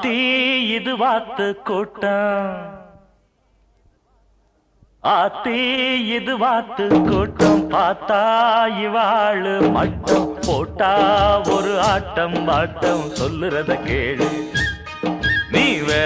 ஆத்தி இது வாத்து கூட்டம், ஆத்தி இது வாத்து கூட்டம், பார்த்தா இவாளு மட்டம் போட்டா ஒரு ஆட்டம் பாட்டம் சொல்லுறத கேளு நீ வேற